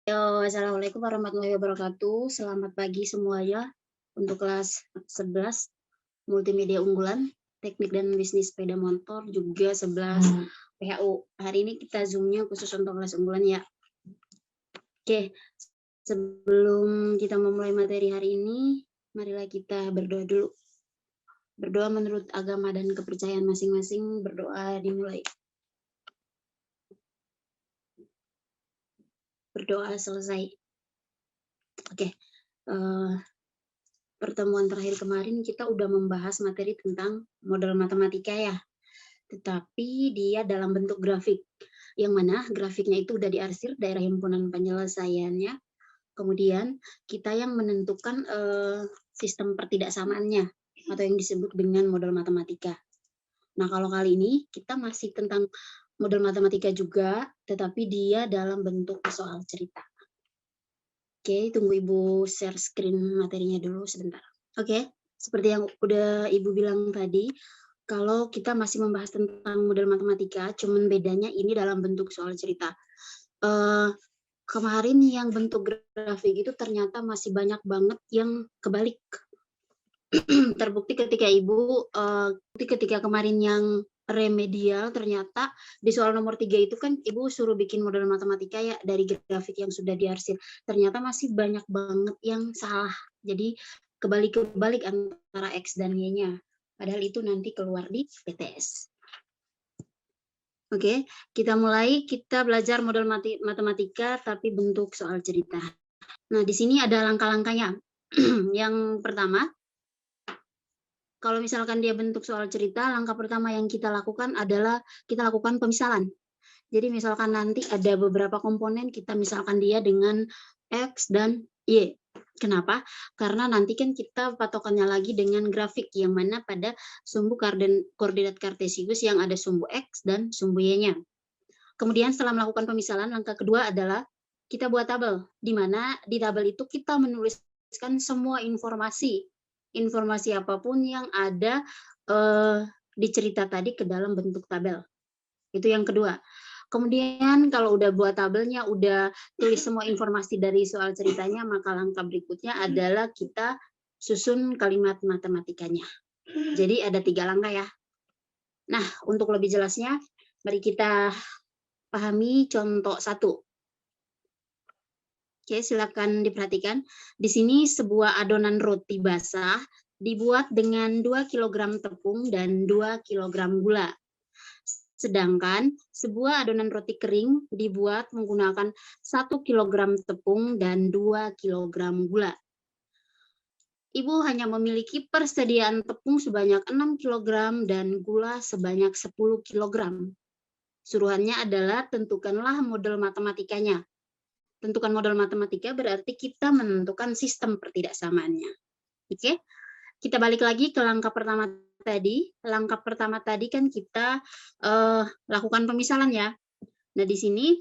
Assalamualaikum warahmatullahi wabarakatuh. Selamat pagi semuanya untuk kelas 11 multimedia unggulan, teknik dan bisnis sepeda motor, juga 11 PHU. Hari ini kita zoom-nya khusus untuk kelas unggulan ya. Oke, sebelum kita memulai materi hari ini, marilah kita berdoa dulu. Berdoa menurut agama dan kepercayaan masing-masing, berdoa dimulai. Berdoa selesai. Oke, pertemuan terakhir kemarin kita udah membahas materi tentang model matematika ya, tetapi dia dalam bentuk grafik, yang mana grafiknya itu udah diarsir daerah himpunan penyelesaiannya, kemudian kita yang menentukan sistem pertidaksamaannya atau yang disebut dengan model matematika. Nah, kalau kali ini kita masih tentang model matematika juga, tetapi dia dalam bentuk soal cerita. Oke, tunggu Ibu share screen materinya dulu sebentar. Oke, seperti yang udah Ibu bilang tadi, kalau kita masih membahas tentang model matematika, cuman bedanya ini dalam bentuk soal cerita. Kemarin yang bentuk grafik itu ternyata masih banyak banget yang kebalik. Terbukti ketika Ibu, ketika kemarin yang remedial, ternyata di soal nomor 3 itu kan Ibu suruh bikin model matematika ya dari grafik yang sudah diarsir. Ternyata masih banyak banget yang salah. Jadi kebalik antara X dan Y-nya. Padahal itu nanti keluar di PTS. Oke, kita mulai. Kita belajar model matematika tapi bentuk soal cerita. Nah, di sini ada langkah-langkahnya. Yang pertama, kalau misalkan dia bentuk soal cerita, langkah pertama yang kita lakukan adalah kita lakukan pemisalan. Jadi misalkan nanti ada beberapa komponen, kita misalkan dia dengan X dan Y. Kenapa? Karena nanti kan kita patokannya lagi dengan grafik, yang mana pada sumbu koordinat kartesius yang ada sumbu X dan sumbu Y-nya. Kemudian setelah melakukan pemisalan, langkah kedua adalah kita buat tabel, di mana di tabel itu kita menuliskan semua informasi apapun yang ada di cerita tadi ke dalam bentuk tabel. Itu yang kedua. Kemudian kalau udah buat tabelnya, udah tulis semua informasi dari soal ceritanya, maka langkah berikutnya adalah kita susun kalimat matematikanya. Jadi ada 3 langkah ya. Nah, untuk lebih jelasnya, mari kita pahami contoh 1. Oke, silakan diperhatikan. Di sini sebuah adonan roti basah dibuat dengan 2 kg tepung dan 2 kg gula. Sedangkan sebuah adonan roti kering dibuat menggunakan 1 kg tepung dan 2 kg gula. Ibu hanya memiliki persediaan tepung sebanyak 6 kg dan gula sebanyak 10 kg. Suruhannya adalah tentukanlah model matematikanya. Tentukan model matematika berarti kita menentukan sistem pertidaksamaannya. Oke, kita balik lagi ke langkah pertama tadi. Langkah pertama tadi kan kita lakukan pemisalan ya. Nah, di sini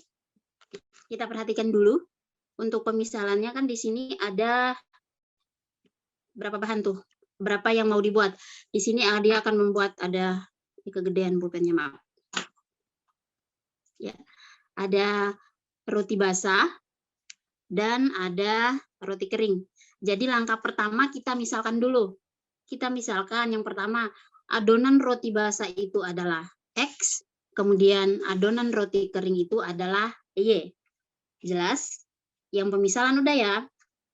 kita perhatikan dulu. Untuk pemisalannya kan di sini ada berapa bahan tuh? Berapa yang mau dibuat? Di sini dia akan membuat, ada kegedean pulpennya, maaf. Ya, ada roti basah dan ada roti kering. Jadi langkah pertama kita misalkan dulu. Kita misalkan yang pertama, adonan roti basah itu adalah X, kemudian adonan roti kering itu adalah Y. Jelas? Yang pemisalan udah ya?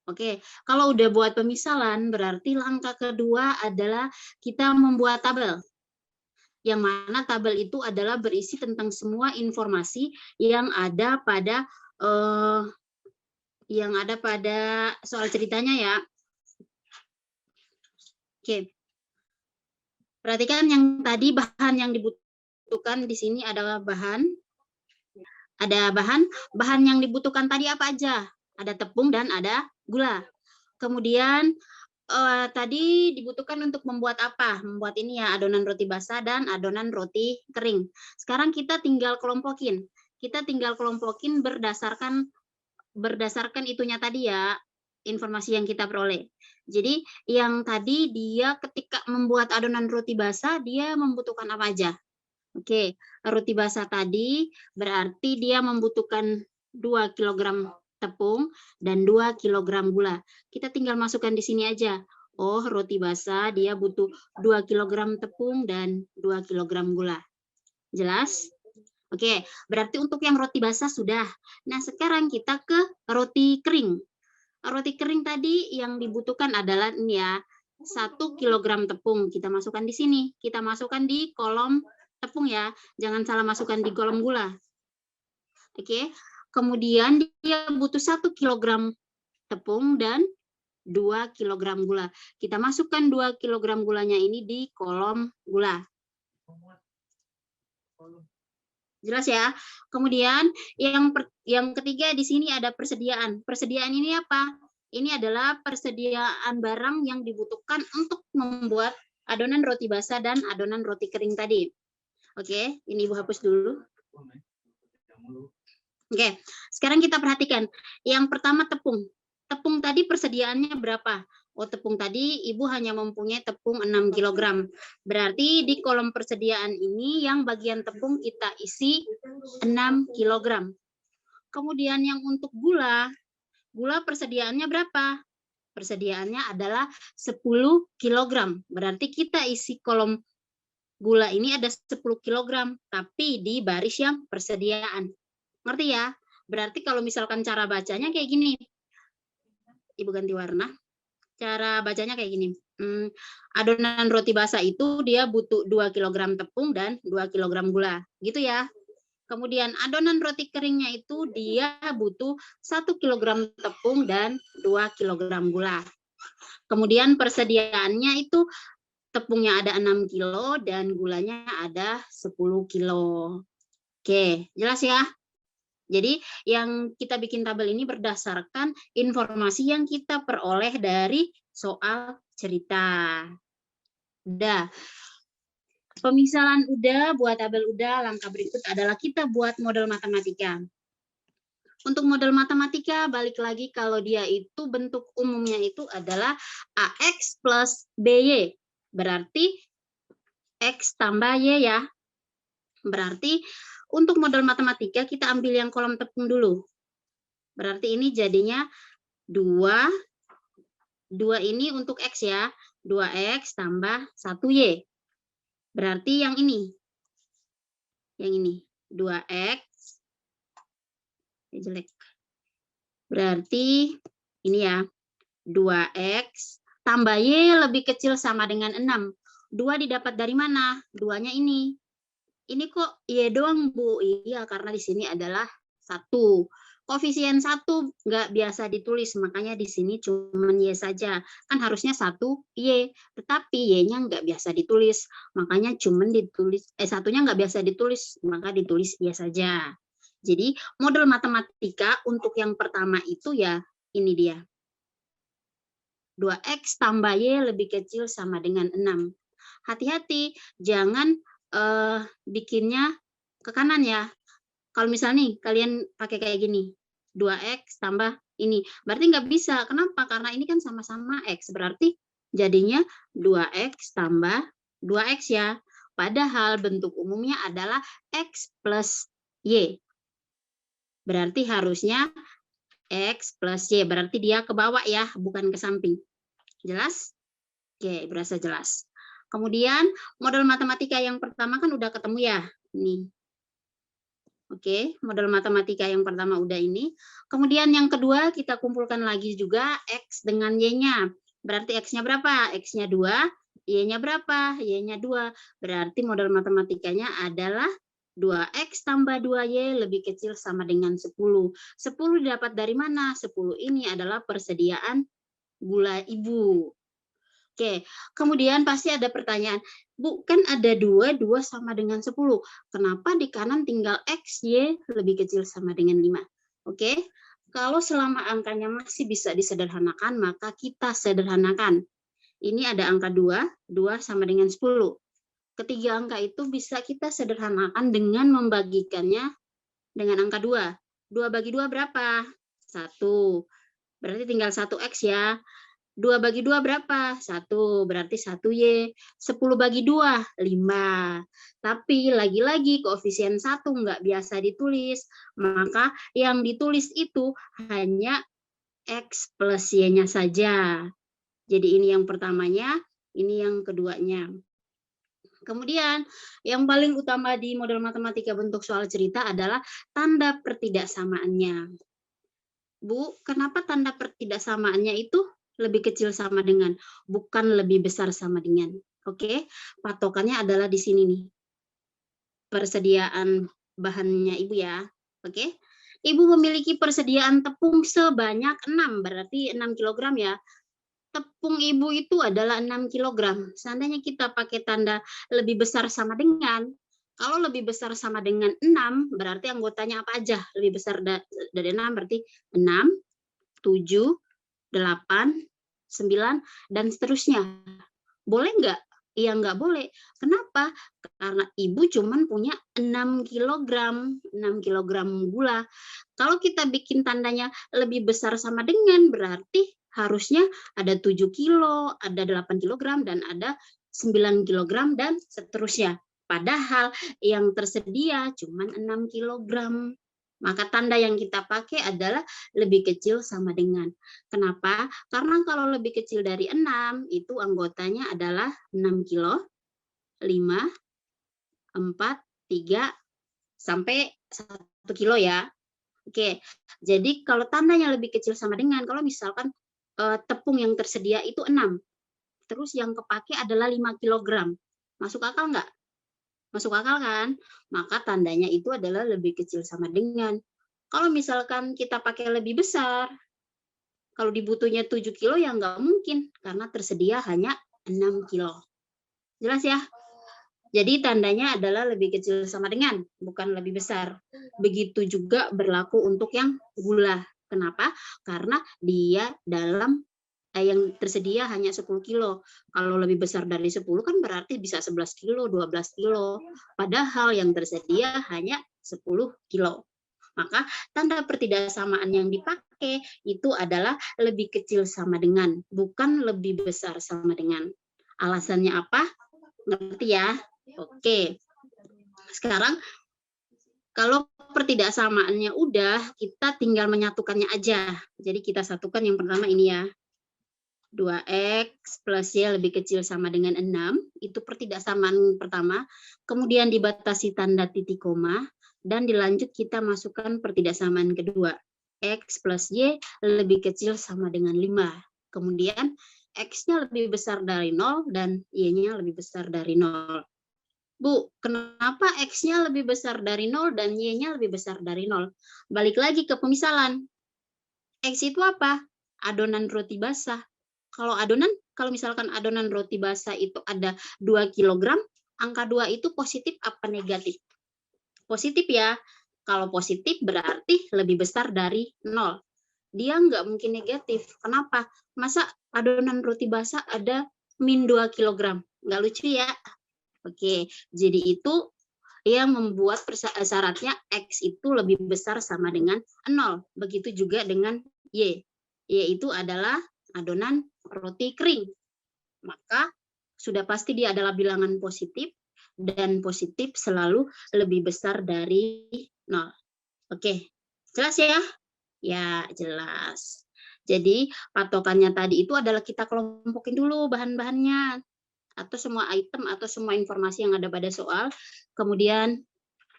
Oke, kalau udah buat pemisalan, berarti langkah kedua adalah kita membuat tabel. Yang mana tabel itu adalah berisi tentang semua informasi yang ada pada soal ceritanya ya. Oke. Perhatikan yang tadi bahan yang dibutuhkan di sini adalah bahan. Ada bahan yang dibutuhkan tadi apa aja? Ada tepung dan ada gula. Kemudian tadi dibutuhkan untuk membuat apa? Membuat ini ya, adonan roti basah dan adonan roti kering. Sekarang kita tinggal kelompokin. Kita tinggal kelompokin berdasarkan itunya tadi ya, informasi yang kita peroleh. Jadi yang tadi dia ketika membuat adonan roti basah, dia membutuhkan apa aja? Oke, roti basah tadi berarti dia membutuhkan 2 kg tepung, dan 2 kg gula. Kita tinggal masukkan di sini aja. Oh, roti basah dia butuh 2 kg tepung dan 2 kg gula. Jelas? Oke, berarti untuk yang roti basah sudah. Nah, sekarang kita ke roti kering. Roti kering tadi yang dibutuhkan adalah ini ya, 1 kg tepung. Kita masukkan di sini. Kita masukkan di kolom tepung ya. Jangan salah masukkan di kolom gula. Oke. Kemudian dia butuh 1 kg tepung dan 2 kg gula. Kita masukkan 2 kg gulanya ini di kolom gula. Jelas ya. Kemudian yang ketiga di sini ada persediaan. Persediaan ini apa? Ini adalah persediaan barang yang dibutuhkan untuk membuat adonan roti basah dan adonan roti kering tadi. Oke, ini Ibu hapus dulu. Oke, sekarang kita perhatikan. Yang pertama tepung. Tepung tadi persediaannya berapa? Oh, tepung tadi Ibu hanya mempunyai tepung 6 kg. Berarti di kolom persediaan ini yang bagian tepung kita isi 6 kg. Kemudian yang untuk gula, gula persediaannya berapa? Persediaannya adalah 10 kg. Berarti kita isi kolom gula ini ada 10 kg, tapi di baris yang persediaan. Ngerti ya? Berarti kalau misalkan cara bacanya kayak gini. Ibu ganti warna. Cara bacanya kayak gini. Adonan roti basah itu dia butuh 2 kg tepung dan 2 kg gula. Gitu ya. Kemudian adonan roti keringnya itu dia butuh 1 kg tepung dan 2 kg gula. Kemudian persediaannya itu tepungnya ada 6 kilo dan gulanya ada 10 kilo. Oke, jelas ya? Jadi yang kita bikin tabel ini berdasarkan informasi yang kita peroleh dari soal cerita. Udah. Pemisalan udah, buat tabel udah, langkah berikut adalah kita buat model matematika. Untuk model matematika, balik lagi kalau dia itu bentuk umumnya itu adalah AX plus BY. Berarti X tambah Y ya. Berarti untuk model matematika kita ambil yang kolom tepung dulu. Berarti ini jadinya 2 ini untuk X ya. 2X tambah 1Y. Berarti yang ini. Yang ini. 2X. Jelek. Berarti ini ya. 2X tambah Y lebih kecil sama dengan 6. 2 didapat dari mana? 2-nya ini. Ini kok Y doang, Bu? Iya, karena di sini adalah 1. Koefisien 1 nggak biasa ditulis, makanya di sini cuma Y saja. Kan harusnya 1 Y, tetapi Y-nya nggak biasa ditulis, makanya cuma ditulis, satunya nggak biasa ditulis, maka ditulis Y saja. Jadi model matematika untuk yang pertama itu ya ini dia. 2X tambah Y lebih kecil sama dengan 6. Hati-hati, jangan bikinnya ke kanan ya. Kalau misalnya nih kalian pakai kayak gini, 2X tambah ini, berarti nggak bisa. Kenapa? Karena ini kan sama-sama X, berarti jadinya 2X tambah 2X ya. Padahal bentuk umumnya adalah X plus Y. Berarti harusnya X plus Y, berarti dia ke bawah ya, bukan ke samping. Jelas? Oke, berasa jelas. Kemudian model matematika yang pertama kan udah ketemu ya. Ini. Oke, model matematika yang pertama udah ini. Kemudian yang kedua kita kumpulkan lagi juga X dengan Y-nya. Berarti X-nya berapa? X-nya 2, Y-nya berapa? Y-nya 2. Berarti model matematikanya adalah 2X tambah 2Y lebih kecil sama dengan 10. 10 didapat dari mana? 10 ini adalah persediaan gula Ibu. Oke, kemudian pasti ada pertanyaan, Bu, kan ada 2 sama dengan 10. Kenapa di kanan tinggal X, Y lebih kecil sama dengan 5? Oke, kalau selama angkanya masih bisa disederhanakan, maka kita sederhanakan. Ini ada angka 2 sama dengan 10. Ketiga angka itu bisa kita sederhanakan dengan membagikannya dengan angka 2. 2 bagi 2 berapa? 1. Berarti tinggal 1X ya. 2 bagi 2 berapa? 1, berarti 1Y. 10 bagi 2, 5. Tapi lagi-lagi koefisien 1 nggak biasa ditulis. Maka yang ditulis itu hanya X plus Y-nya saja. Jadi ini yang pertamanya, ini yang keduanya. Kemudian yang paling utama di model matematika bentuk soal cerita adalah tanda pertidaksamaannya. Bu, kenapa tanda pertidaksamaannya itu lebih kecil sama dengan, bukan lebih besar sama dengan? Oke, patokannya adalah di sini nih. Persediaan bahannya Ibu ya. Oke. Ibu memiliki persediaan tepung sebanyak 6, berarti 6 kg ya. Tepung Ibu itu adalah 6 kg. Seandainya kita pakai tanda lebih besar sama dengan, kalau lebih besar sama dengan 6, berarti anggotanya apa aja? Lebih besar dari 6 berarti 6, 7, 8, 9, dan seterusnya. Boleh nggak? Iya, nggak boleh. Kenapa? Karena Ibu cuman punya 6 kg, 6 kg gula. Kalau kita bikin tandanya lebih besar sama dengan, berarti harusnya ada 7 kilo, ada 8 kg, dan ada 9 kg, dan seterusnya. Padahal yang tersedia cuma 6 kg. Maka tanda yang kita pakai adalah lebih kecil sama dengan. Kenapa? Karena kalau lebih kecil dari 6, itu anggotanya adalah 6 kilo, 5, 4, 3, sampai 1 kilo ya. Oke, jadi kalau tandanya lebih kecil sama dengan, kalau misalkan tepung yang tersedia itu 6, terus yang kepake adalah 5 kg. Masuk akal nggak? Masuk akal kan? Maka tandanya itu adalah lebih kecil sama dengan. Kalau misalkan kita pakai lebih besar, kalau dibutuhnya 7 kilo ya nggak mungkin, karena tersedia hanya 6 kilo. Jelas ya? Jadi tandanya adalah lebih kecil sama dengan, bukan lebih besar. Begitu juga berlaku untuk yang gula. Kenapa? Karena dia dalam yang tersedia hanya 10 kilo. Kalau lebih besar dari 10 kan berarti bisa 11 kilo, 12 kilo. Padahal yang tersedia hanya 10 kilo. Maka tanda pertidaksamaan yang dipakai itu adalah lebih kecil sama dengan, bukan lebih besar sama dengan. Alasannya apa? Ngerti ya? Oke. Sekarang kalau pertidaksamaannya udah, kita tinggal menyatukannya aja. Jadi kita satukan yang pertama ini ya. 2X plus Y lebih kecil sama dengan 6, itu pertidaksamaan pertama. Kemudian dibatasi tanda titik koma, dan dilanjut kita masukkan pertidaksamaan kedua. X plus Y lebih kecil sama dengan 5. Kemudian X-nya lebih besar dari 0 dan Y-nya lebih besar dari 0. Bu, kenapa X-nya lebih besar dari 0 dan Y-nya lebih besar dari 0? Balik lagi ke pemisalan. X itu apa? Adonan roti basah. Kalau misalkan adonan roti basah itu ada 2 kg, angka 2 itu positif apa negatif? Positif ya. Kalau positif berarti lebih besar dari 0. Dia nggak mungkin negatif. Kenapa? Masa adonan roti basah ada min 2 kg? Nggak lucu ya? Oke, jadi itu yang membuat syaratnya X itu lebih besar sama dengan 0. Begitu juga dengan Y. Y itu adalah adonan roti kering. Maka sudah pasti dia adalah bilangan positif, dan positif selalu lebih besar dari 0. Oke, jelas ya? Ya, jelas. Jadi patokannya tadi itu adalah kita kelompokin dulu bahan-bahannya, atau semua item atau semua informasi yang ada pada soal. Kemudian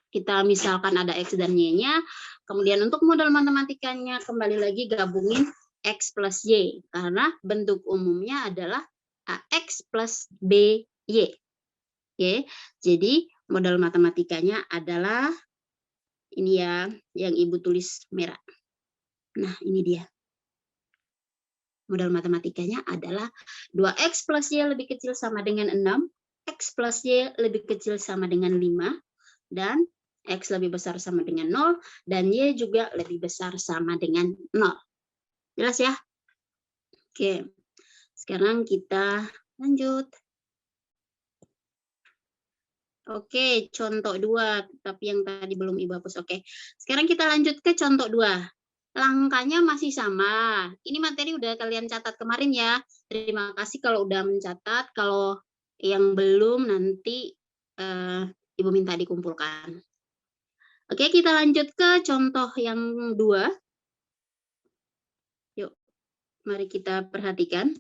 kita misalkan ada X dan Y-nya. Kemudian untuk modal matematikanya kembali lagi gabungin X plus Y. Karena bentuk umumnya adalah AX plus BY. Oke, jadi modal matematikanya adalah ini ya, yang Ibu tulis merah. Nah, ini dia. Modal matematikanya adalah 2X plus Y lebih kecil sama dengan 6, X plus Y lebih kecil sama dengan 5, dan X lebih besar sama dengan 0, dan Y juga lebih besar sama dengan 0. Jelas ya? Oke, sekarang kita lanjut. Oke, contoh 2, tapi yang tadi belum Ibu hapus. Oke, sekarang kita lanjut ke contoh 2. langkahnya masih sama. Ini materi udah kalian catat kemarin ya. Terima kasih kalau udah mencatat. Kalau yang belum nanti Ibu minta dikumpulkan. Oke, kita lanjut ke contoh yang 2. Yuk, mari kita perhatikan.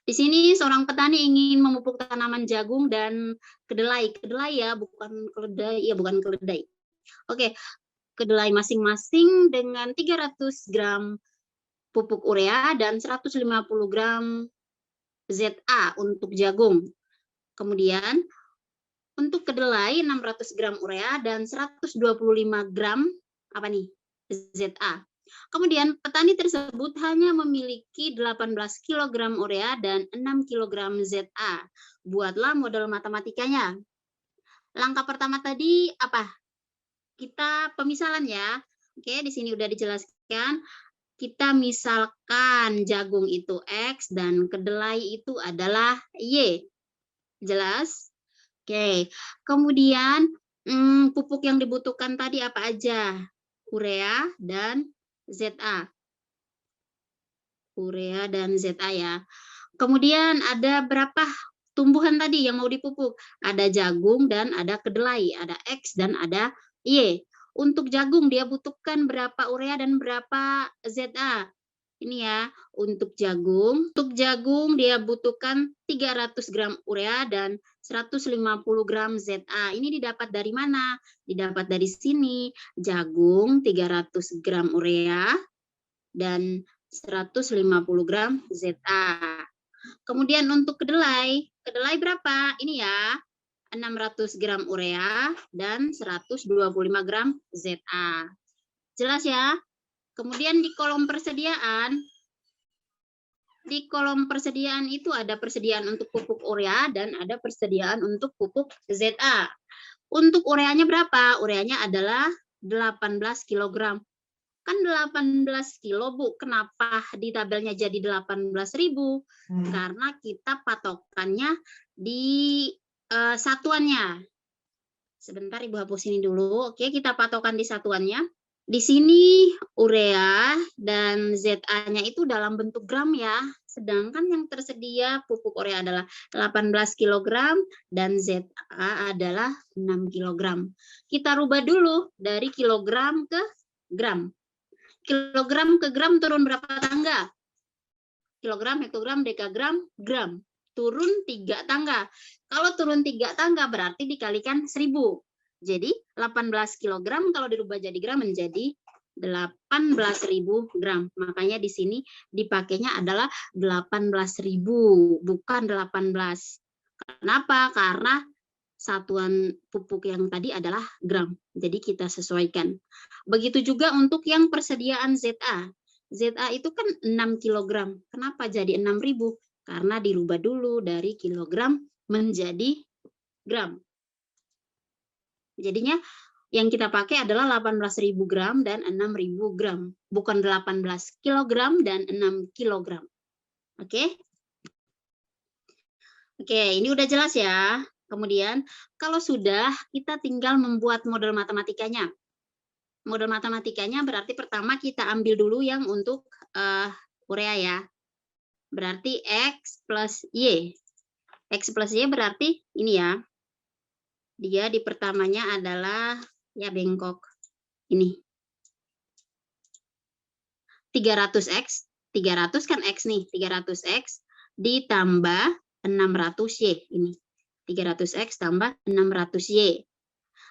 Di sini seorang petani ingin memupuk tanaman jagung dan kedelai. Kedelai ya, bukan keledai. Ya, bukan keledai. Oke, kedelai masing-masing dengan 300 gram pupuk urea dan 150 gram ZA untuk jagung. Kemudian untuk kedelai 600 gram urea dan 125 gram apa nih? ZA. Kemudian petani tersebut hanya memiliki 18 kg urea dan 6 kg ZA. Buatlah model matematikanya. Langkah pertama tadi apa? Kita pemisalan ya. Oke, di sini udah dijelaskan. Kita misalkan jagung itu X dan kedelai itu adalah Y. Jelas? Oke. Kemudian pupuk yang dibutuhkan tadi apa aja? Urea dan ZA. Urea dan ZA ya. Kemudian ada berapa tumbuhan tadi yang mau dipupuk? Ada jagung dan ada kedelai, ada X dan ada Y. Untuk jagung dia butuhkan berapa urea dan berapa ZA? Ini ya, untuk jagung dia butuhkan 300 gram urea dan 150 gram ZA. Ini didapat dari mana? Didapat dari sini. Jagung 300 gram urea dan 150 gram ZA. Kemudian untuk kedelai berapa? Ini ya, 600 gram urea dan 125 gram ZA. Jelas ya? Kemudian di kolom persediaan itu ada persediaan untuk pupuk urea dan ada persediaan untuk pupuk ZA. Untuk ureanya berapa? Ureanya adalah 18 kg. Kan 18 kilo, Bu. Kenapa di tabelnya jadi 18.000? Karena kita patokannya di satuannya. Sebentar Ibu hapus ini dulu. Oke, kita patokan di satuannya. Di sini urea dan ZA-nya itu dalam bentuk gram ya. Sedangkan yang tersedia pupuk urea adalah 18 kg dan ZA adalah 6 kg. Kita rubah dulu dari kilogram ke gram. Kilogram ke gram turun berapa tangga? Kilogram, hektogram, dekagram, gram. Turun 3 tangga. Kalau turun 3 tangga berarti dikalikan 1000. Jadi 18 kg kalau dirubah jadi gram menjadi 18.000 gram. Makanya di sini dipakainya adalah 18.000, bukan 18. Kenapa? Karena satuan pupuk yang tadi adalah gram. Jadi kita sesuaikan. Begitu juga untuk yang persediaan ZA. ZA itu kan 6 kg. Kenapa jadi 6.000? Karena dirubah dulu dari kilogram menjadi gram. Jadinya yang kita pakai adalah 18.000 gram dan 6.000 gram. Bukan 18 kg dan 6 kg. Oke? Oke, ini udah jelas ya. Kemudian, kalau sudah, kita tinggal membuat model matematikanya. Model matematikanya berarti pertama kita ambil dulu yang untuk urea ya. Berarti X plus Y. X plus Y berarti ini ya. Dia di pertamanya adalah ya bengkok. Ini. 300X. 300 kan X nih. 300X ditambah 600Y. Ini. 300X tambah 600Y.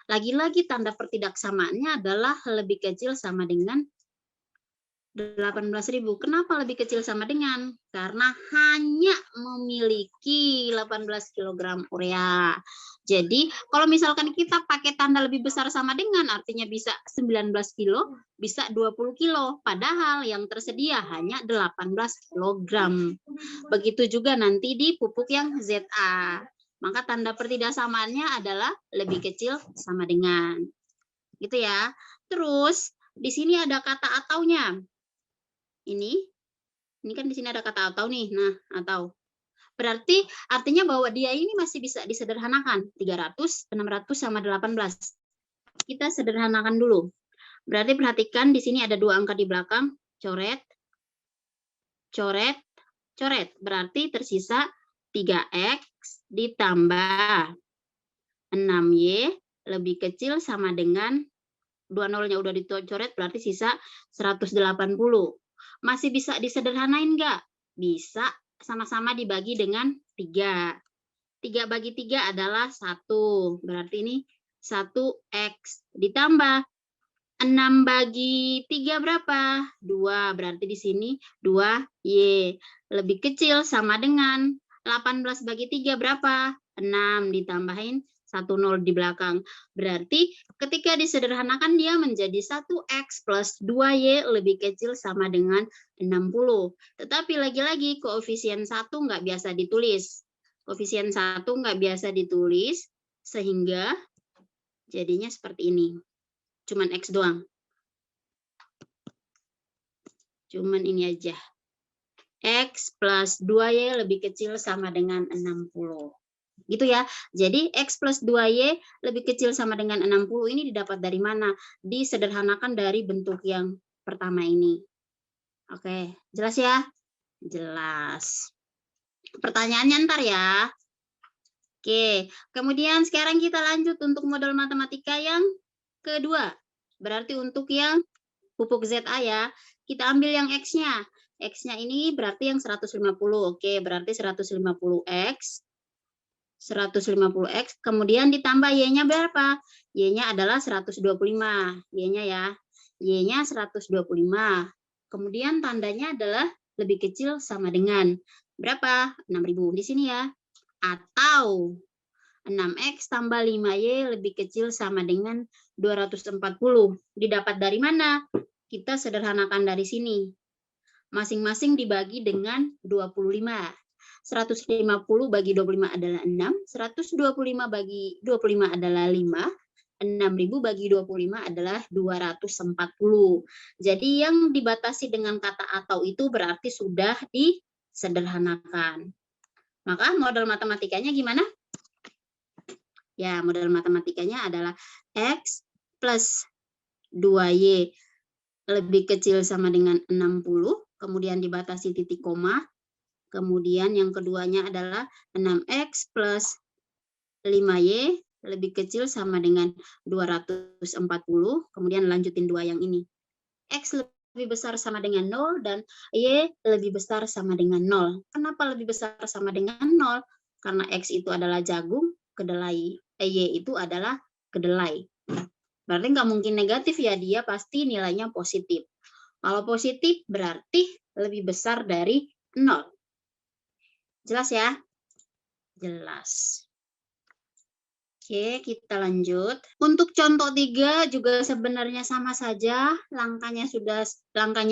Lagi-lagi tanda pertidaksamaannya adalah lebih kecil sama dengan 18.000. Kenapa lebih kecil sama dengan? Karena hanya memiliki 18 kg urea. Jadi kalau misalkan kita pakai tanda lebih besar sama dengan, artinya bisa 19 kilo, bisa 20 kilo. Padahal yang tersedia hanya 18 kg. Begitu juga nanti di pupuk yang ZA. Maka tanda pertidaksamaannya adalah lebih kecil sama dengan. Gitu ya. Terus di sini ada kata ataunya. Ini kan di sini ada kata atau nih. Nah, atau. Berarti artinya bahwa dia ini masih bisa disederhanakan. 300, 600 sama 18. Kita sederhanakan dulu. Berarti perhatikan di sini ada 2 angka di belakang. coret, coret, coret. Berarti tersisa 3X ditambah 6Y lebih kecil sama dengan 2 nolnya udah dicoret, berarti sisa 180. Masih bisa disederhanain nggak? Bisa, sama-sama dibagi dengan 3. 3 bagi 3 adalah 1. Berarti ini 1X ditambah 6 bagi 3 berapa? 2. Berarti di sini 2Y. Lebih kecil sama dengan 18 bagi 3 berapa? 6 ditambahin 1 nol di belakang. Berarti ketika disederhanakan dia menjadi 1X plus 2Y lebih kecil sama dengan 60. Tetapi lagi-lagi koefisien 1 nggak biasa ditulis. Koefisien 1 nggak biasa ditulis sehingga jadinya seperti ini. Cuman X doang. Cuman ini aja. X plus 2Y lebih kecil sama dengan 60. Gitu ya. Jadi X plus 2Y lebih kecil sama dengan 60 ini didapat dari mana? Disederhanakan dari bentuk yang pertama ini. Oke, jelas ya? Jelas. Pertanyaannya ntar ya. Oke, kemudian sekarang kita lanjut untuk model matematika yang kedua. Berarti untuk yang pupuk ZA ya, kita ambil yang X-nya. X-nya ini berarti yang 150. Oke, berarti 150X. 150X, kemudian ditambah Y-nya berapa? Y-nya adalah 125. Y-nya ya. Y-nya 125. Kemudian tandanya adalah lebih kecil sama dengan berapa? 6.000 di sini ya. Atau 6X tambah 5Y lebih kecil sama dengan 240. Didapat dari mana? Kita sederhanakan dari sini. Masing-masing dibagi dengan 25. 150 bagi 25 adalah 6, 125 bagi 25 adalah 5, 6.000 bagi 25 adalah 240. Jadi yang dibatasi dengan kata atau itu berarti sudah disederhanakan. Maka model matematikanya gimana? Ya, model matematikanya adalah X plus 2Y lebih kecil sama dengan 60, kemudian dibatasi titik koma. Kemudian yang keduanya adalah 6X plus 5Y lebih kecil sama dengan 240. Kemudian lanjutin 2 yang ini. X lebih besar sama dengan 0 dan Y lebih besar sama dengan 0. Kenapa lebih besar sama dengan 0? Karena X itu adalah jagung, kedelai. Y itu adalah kedelai. Berarti nggak mungkin negatif ya, dia pasti nilainya positif. Kalau positif berarti lebih besar dari 0. Jelas ya? Jelas. Oke, kita lanjut. Untuk contoh 3 juga sebenarnya sama saja, langkahnya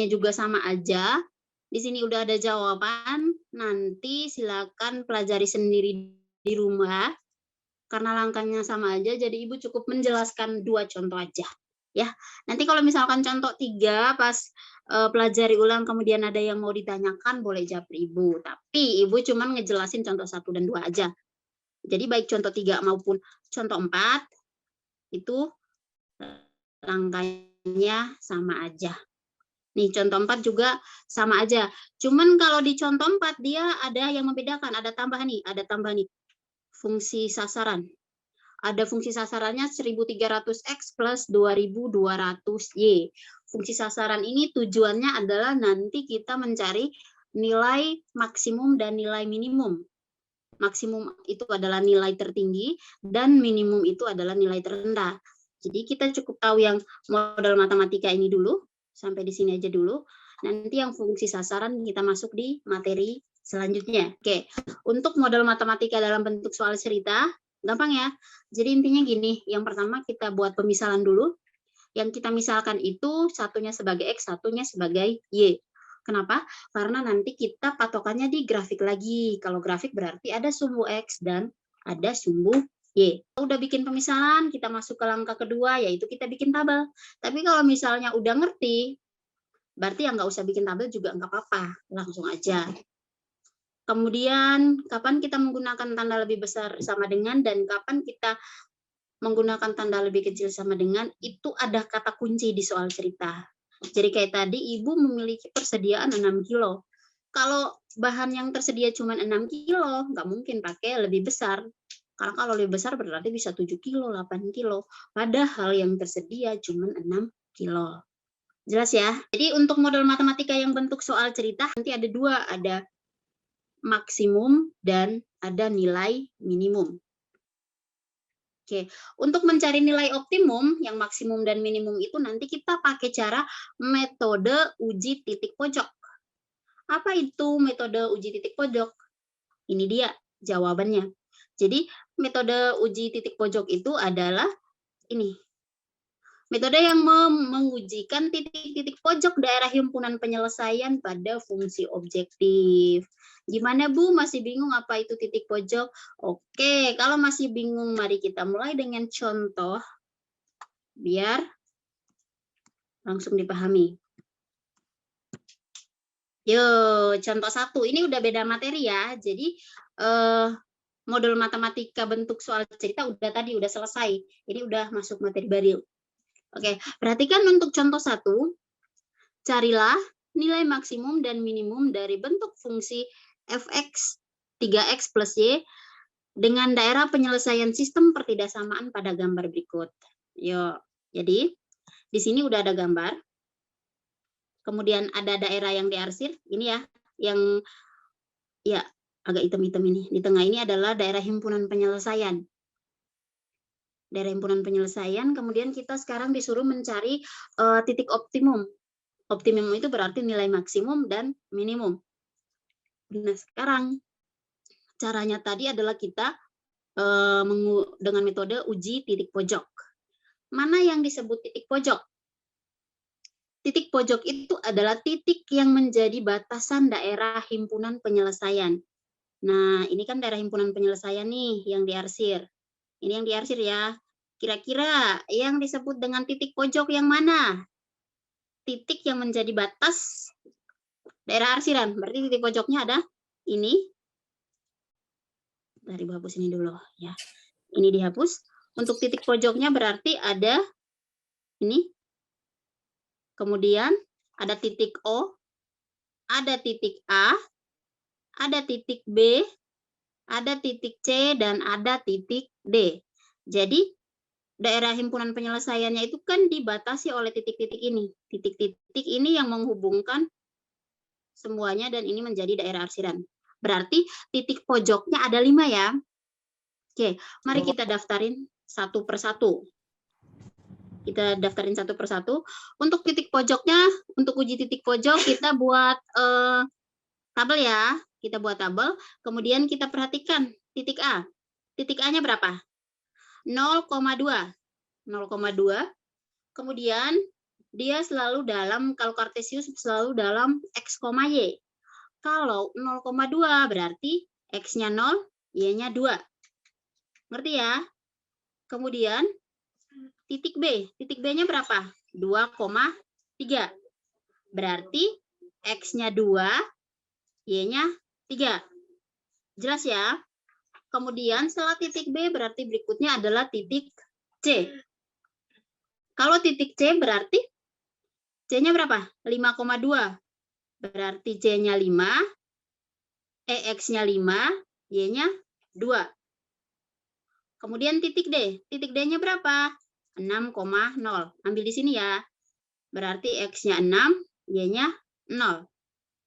juga sama aja. Di sini udah ada jawaban. Nanti silakan pelajari sendiri di rumah. Karena langkahnya sama aja, jadi Ibu cukup menjelaskan 2 contoh aja. Ya, nanti kalau misalkan contoh 3 pas pelajari ulang kemudian ada yang mau ditanyakan boleh jawab Ibu, tapi Ibu cuman ngejelasin contoh 1 dan 2 aja. Jadi baik contoh 3 maupun contoh 4 itu langkahnya sama aja. Nih contoh 4 juga sama aja. Cuman kalau di contoh 4 dia ada yang membedakan, ada tambah nih. Fungsi sasaran. Ada fungsi sasarannya 1300X plus 2200Y. Fungsi sasaran ini tujuannya adalah nanti kita mencari nilai maksimum dan nilai minimum. Maksimum itu adalah nilai tertinggi dan minimum itu adalah nilai terendah. Jadi kita cukup tahu yang model matematika ini dulu, sampai di sini aja dulu. Nanti yang fungsi sasaran kita masuk di materi selanjutnya. Oke, untuk model matematika dalam bentuk soal cerita, gampang ya. Jadi intinya gini, yang pertama kita buat pemisalan dulu. Yang kita misalkan itu satunya sebagai X, satunya sebagai Y. Kenapa? Karena nanti kita patokannya di grafik lagi. Kalau grafik berarti ada sumbu X dan ada sumbu Y. Udah bikin pemisalan, kita masuk ke langkah kedua, yaitu kita bikin tabel. Tapi kalau misalnya udah ngerti, berarti yang nggak usah bikin tabel juga nggak apa-apa. Langsung aja. Kemudian, kapan kita menggunakan tanda lebih besar sama dengan, dan kapan kita menggunakan tanda lebih kecil sama dengan, itu ada kata kunci di soal cerita. Jadi kayak tadi, ibu memiliki persediaan 6 kilo. Kalau bahan yang tersedia cuma 6 kilo, nggak mungkin pakai lebih besar. Karena kalau lebih besar berarti bisa 7 kilo, 8 kilo. Padahal yang tersedia cuma 6 kilo. Jelas ya? Jadi untuk model matematika yang bentuk soal cerita, nanti ada dua, ada maksimum dan ada nilai minimum. Oke, untuk mencari nilai optimum, yang maksimum dan minimum itu nanti kita pakai cara metode uji titik pojok. Apa itu metode uji titik pojok? Ini dia jawabannya. Jadi metode uji titik pojok itu adalah ini. Metode yang mengujikan titik-titik pojok daerah himpunan penyelesaian pada fungsi objektif. Gimana Bu, masih bingung apa itu titik pojok? Oke, kalau masih bingung mari kita mulai dengan contoh biar langsung dipahami. Yuk, contoh 1. Ini udah beda materi ya. Jadi modul matematika bentuk soal cerita udah selesai. Ini udah masuk materi baru. Oke, perhatikan untuk contoh 1. Carilah nilai maksimum dan minimum dari bentuk fungsi fx 3x plus y dengan daerah penyelesaian sistem pertidaksamaan pada gambar berikut. Yuk, jadi di sini udah ada gambar. Kemudian ada daerah yang diarsir. Ini ya, yang ya agak hitam-hitam ini. Di tengah ini adalah daerah himpunan penyelesaian. Daerah himpunan penyelesaian, kemudian kita sekarang disuruh mencari titik optimum. Optimum itu berarti nilai maksimum dan minimum. Nah, sekarang caranya tadi adalah kita dengan metode uji titik pojok. Mana yang disebut titik pojok? Titik pojok itu adalah titik yang menjadi batasan daerah himpunan penyelesaian. Nah, ini kan daerah himpunan penyelesaian nih yang diarsir. Ini yang diarsir ya. Kira-kira yang disebut dengan titik pojok yang mana? Titik yang menjadi batas daerah arsiran. Berarti titik pojoknya ada ini. Dari hapus ini dulu ya. Ini dihapus. Untuk titik pojoknya berarti ada ini. Kemudian ada titik O, ada titik A, ada titik B, ada titik C, dan ada titik D. Jadi daerah himpunan penyelesaiannya itu kan dibatasi oleh titik-titik ini. Titik-titik ini yang menghubungkan semuanya dan ini menjadi daerah arsiran. Berarti titik pojoknya ada 5 ya. Oke, mari kita daftarin satu persatu. Kita daftarin satu persatu. Untuk titik pojoknya, untuk uji titik pojok kita buat tabel ya. Kita buat tabel. Kemudian kita perhatikan titik A. Titik A-nya berapa? 0,2. 0,2. Kemudian dia selalu dalam, kalau Kartesius selalu dalam X, Y. Kalau 0,2 berarti X-nya 0, Y-nya 2. Ngerti ya? Kemudian titik B. Titik B-nya berapa? 2,3. Berarti X-nya 2, Y-nya 3. Jelas ya? Kemudian setelah titik B berarti berikutnya adalah titik C. Kalau titik C berarti C-nya berapa? 5,2. Berarti C-nya 5, X-nya 5, Y-nya 2. Kemudian titik D. Titik D-nya berapa? 6,0. Ambil di sini ya. Berarti X-nya 6, Y-nya 0.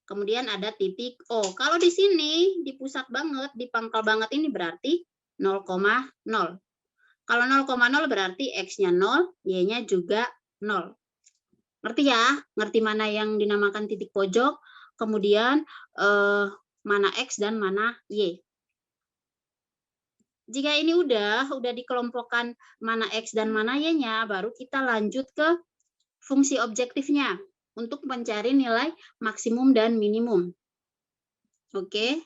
Kemudian ada titik O. Kalau di sini, di pusat banget, di pangkal banget ini berarti 0,0. Kalau 0,0 berarti X-nya 0, Y-nya juga 0. Ngerti ya? Ngerti mana yang dinamakan titik pojok, kemudian mana X dan mana Y. Jika ini udah dikelompokkan mana X dan mana Y-nya, baru kita lanjut ke fungsi objektifnya untuk mencari nilai maksimum dan minimum. Oke,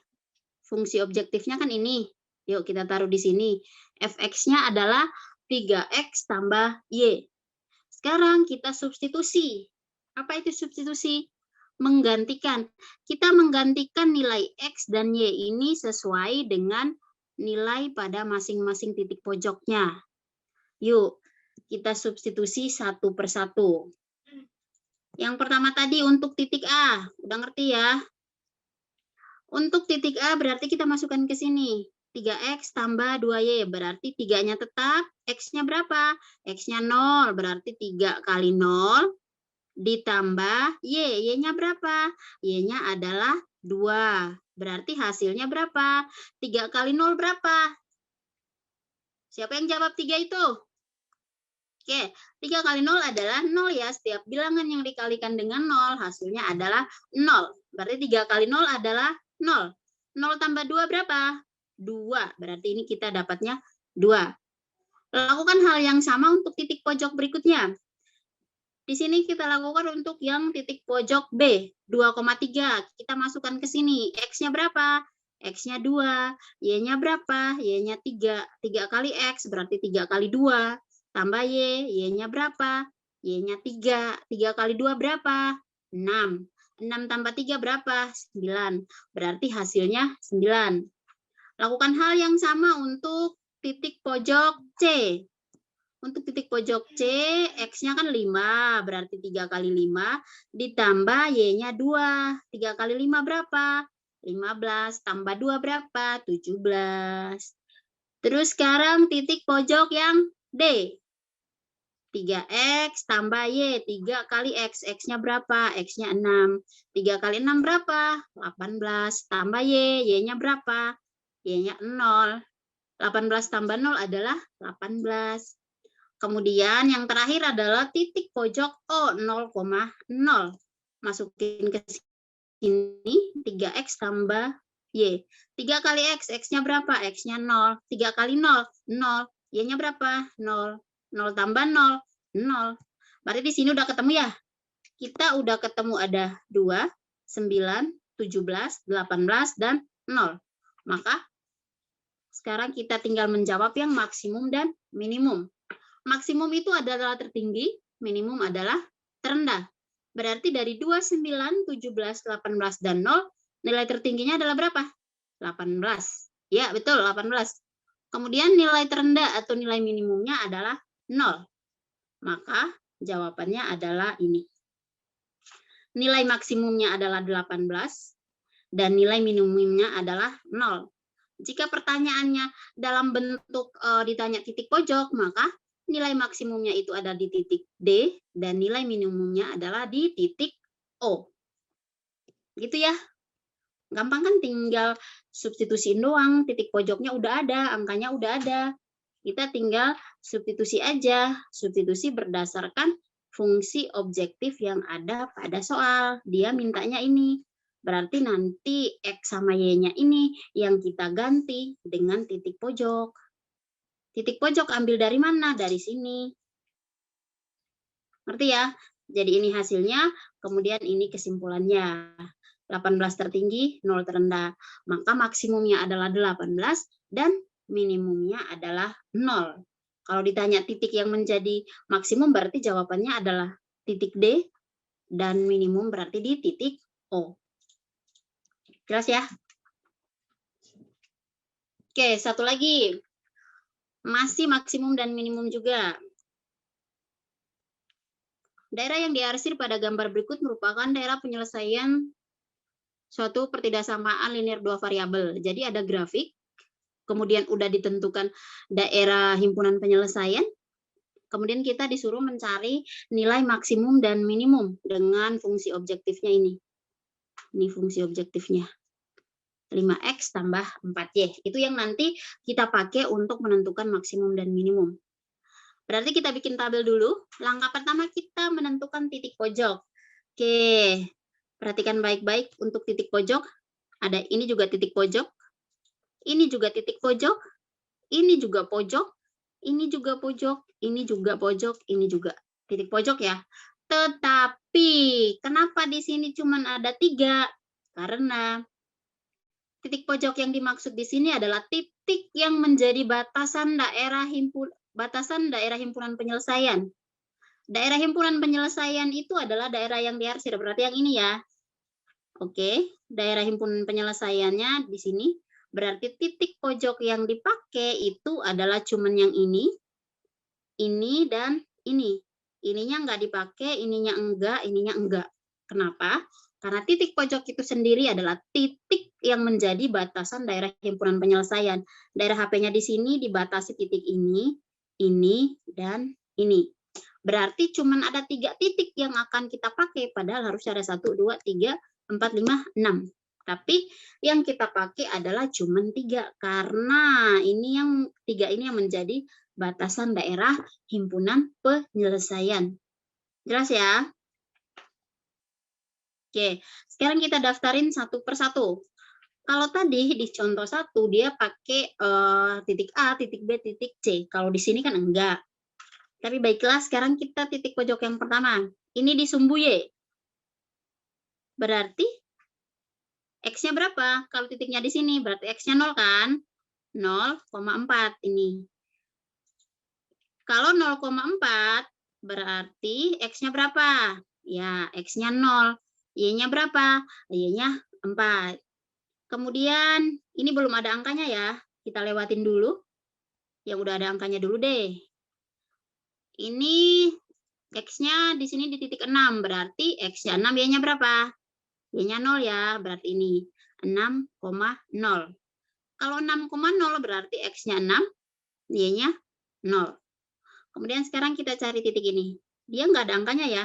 fungsi objektifnya kan ini. Yuk kita taruh di sini. Fx-nya adalah 3x tambah y. Sekarang kita substitusi. Apa itu substitusi? Menggantikan. Kita menggantikan nilai x dan y ini sesuai dengan nilai pada masing-masing titik pojoknya. Yuk, kita substitusi satu persatu. Yang pertama tadi untuk titik A, udah ngerti ya? Untuk titik A berarti kita masukkan ke sini. 3X tambah 2Y, berarti 3-nya tetap, X-nya berapa? X-nya 0, berarti 3 kali 0 ditambah Y. Y-nya berapa? Y-nya adalah 2. Berarti hasilnya berapa? 3 kali 0 berapa? Siapa yang jawab 3 itu? Oke, 3 kali 0 adalah 0 ya. Setiap bilangan yang dikalikan dengan 0, hasilnya adalah 0. Berarti 3 kali 0 adalah 0. 0 tambah 2 berapa? 2. Berarti ini kita dapatnya 2. Lakukan hal yang sama untuk titik pojok berikutnya. Di sini kita lakukan untuk yang titik pojok B, 2,3. Kita masukkan ke sini. X-nya berapa? X-nya 2. Y-nya berapa? Y-nya 3. 3 kali X berarti 3 kali 2. Tambah Y. Y-nya berapa? Y-nya 3. 3 kali 2 berapa? 6. 6 tambah 3 berapa? 9. Berarti hasilnya 9. Lakukan hal yang sama untuk titik pojok C. Untuk titik pojok C, X-nya kan 5, berarti 3 kali 5, ditambah Y-nya 2. 3 kali 5 berapa? 15, tambah 2 berapa? 17. Terus sekarang titik pojok yang D. 3X tambah Y, 3 kali X. X-nya berapa? X-nya 6. 3 kali 6 berapa? 18, tambah Y. Y-nya berapa? Y-nya 0. 18 tambah 0 adalah 18. Kemudian yang terakhir adalah titik pojok O 0,0. Masukin ke sini 3X tambah Y. 3 kali X, X-nya berapa? X-nya 0. 3 kali 0, 0. Y-nya berapa? 0. 0 tambah 0, 0. Berarti di sini udah ketemu ya? Kita udah ketemu ada 2, 9, 17, 18, dan 0. Maka sekarang kita tinggal menjawab yang maksimum dan minimum. Maksimum itu adalah tertinggi, minimum adalah terendah. Berarti dari 2, 9, 17, 18, dan 0, nilai tertingginya adalah berapa? 18. Ya, betul, 18. Kemudian nilai terendah atau nilai minimumnya adalah 0. Maka jawabannya adalah ini. Nilai maksimumnya adalah 18, dan nilai minimumnya adalah 0. Jika pertanyaannya dalam bentuk ditanya titik pojok, maka nilai maksimumnya itu ada di titik D, dan nilai minimumnya adalah di titik O. Gitu ya. Gampang kan, tinggal substitusiin doang, titik pojoknya udah ada, angkanya udah ada. Kita tinggal substitusi aja, substitusi berdasarkan fungsi objektif yang ada pada soal. Dia mintanya ini. Berarti nanti X sama Y-nya ini yang kita ganti dengan titik pojok. Titik pojok ambil dari mana? Dari sini. Ngerti ya? Jadi ini hasilnya, kemudian ini kesimpulannya. 18 tertinggi, 0 terendah. Maka maksimumnya adalah 18 dan minimumnya adalah 0. Kalau ditanya titik yang menjadi maksimum berarti jawabannya adalah titik D, dan minimum berarti di titik O. Jelas ya? Oke, satu lagi. Masih maksimum dan minimum juga. Daerah yang diarsir pada gambar berikut merupakan daerah penyelesaian suatu pertidaksamaan linear dua variabel. Jadi ada grafik, kemudian udah ditentukan daerah himpunan penyelesaian, kemudian kita disuruh mencari nilai maksimum dan minimum dengan fungsi objektifnya ini. Ini fungsi objektifnya. 5X tambah 4Y. Itu yang nanti kita pakai untuk menentukan maksimum dan minimum. Berarti kita bikin tabel dulu. Langkah pertama kita menentukan titik pojok. Oke, perhatikan baik-baik untuk titik pojok. Ada ini juga titik pojok. Ini juga titik pojok. Ini juga pojok. Ini juga pojok. Ini juga pojok. Ini juga titik pojok ya. Tetapi kenapa di sini cuma ada 3? Karena titik pojok yang dimaksud di sini adalah titik yang menjadi batasan daerah himpunan penyelesaian. Daerah himpunan penyelesaian itu adalah daerah yang diarsir, berarti yang ini ya. Oke, daerah himpunan penyelesaiannya di sini. Berarti titik pojok yang dipakai itu adalah cuman yang ini, dan ini. ininya nggak dipakai, ininya enggak. Kenapa? Karena titik pojok itu sendiri adalah titik yang menjadi batasan daerah himpunan penyelesaian. Daerah HP-nya di sini dibatasi titik ini, dan ini. Berarti cuma ada 3 titik yang akan kita pakai, padahal harus ada 1, 2, 3, 4, 5, 6. Tapi yang kita pakai adalah cuma 3, karena ini yang 3 ini yang menjadi batasan daerah himpunan penyelesaian. Jelas ya? Oke, sekarang kita daftarin satu persatu. Kalau tadi di contoh 1 dia pakai titik A, titik B, titik C. Kalau di sini kan enggak. Tapi baiklah, sekarang kita titik pojok yang pertama. Ini di sumbu Y. Berarti X-nya berapa? Kalau titiknya di sini, berarti X-nya 0 kan? 0,4 ini. Kalau 0,4, berarti X-nya berapa? Ya, X-nya 0. Y-nya berapa? Y-nya 4. Kemudian, ini belum ada angkanya ya. Kita lewatin dulu. Yang udah ada angkanya dulu deh. Ini X-nya di sini di titik 6. Berarti X-nya 6, Y-nya berapa? Y-nya 0 ya. Berarti ini 6,0. Kalau 6,0 berarti X-nya 6, Y-nya 0. Kemudian sekarang kita cari titik ini. Dia nggak ada angkanya ya.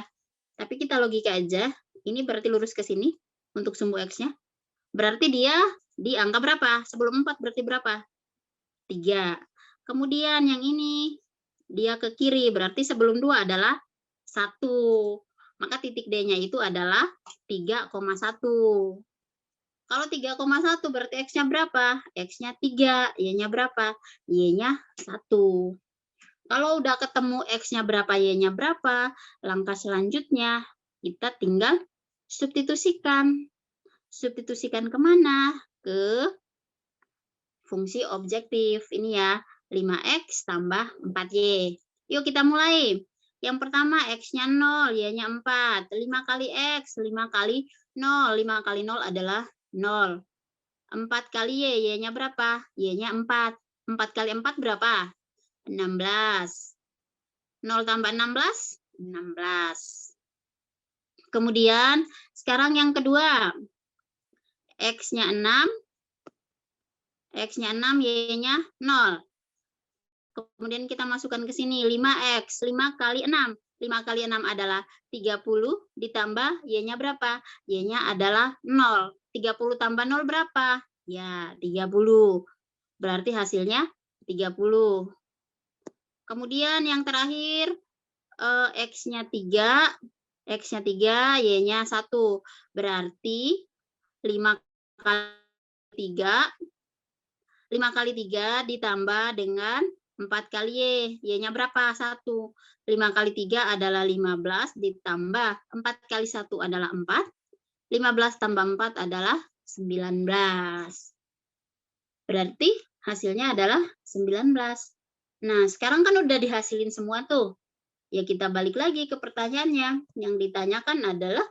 Tapi kita logika aja. Ini berarti lurus ke sini untuk sumbu X-nya. Berarti dia di angka berapa? Sebelum 4 berarti berapa? 3. Kemudian yang ini, dia ke kiri. Berarti sebelum 2 adalah 1. Maka titik D-nya itu adalah 3,1. Kalau 3,1 berarti X-nya berapa? X-nya 3. Y-nya berapa? Y-nya 1. Kalau udah ketemu X-nya berapa, Y-nya berapa, langkah selanjutnya kita tinggal substitusikan. Substitusikan kemana? Ke fungsi objektif. Ini ya, 5X tambah 4Y. Yuk kita mulai. Yang pertama X-nya 0, Y-nya 4. 5 kali X, 5 kali 0. 5 kali 0 adalah 0. 4 kali Y, Y-nya berapa? Y-nya 4. 4 kali 4 berapa? 16. 0 tambah 16? 16. Kemudian, sekarang yang kedua. X-nya 6. X-nya 6, Y-nya 0. Kemudian kita masukkan ke sini 5X. 5 kali 6. 5 kali 6 adalah 30 ditambah Y-nya berapa? Y-nya adalah 0. 30 tambah 0 berapa? Ya, 30. Berarti hasilnya 30. Kemudian yang terakhir X-nya 3, X-nya 3, Y-nya 1. Berarti 5 kali 3, 5 kali 3 ditambah dengan 4 kali Y. Y-nya berapa? 1. 5 kali 3 adalah 15 ditambah 4 kali 1 adalah 4. 15 tambah 4 adalah 19. Berarti hasilnya adalah 19. Nah, sekarang kan udah dihasilin semua tuh. Ya kita balik lagi ke pertanyaannya. Yang ditanyakan adalah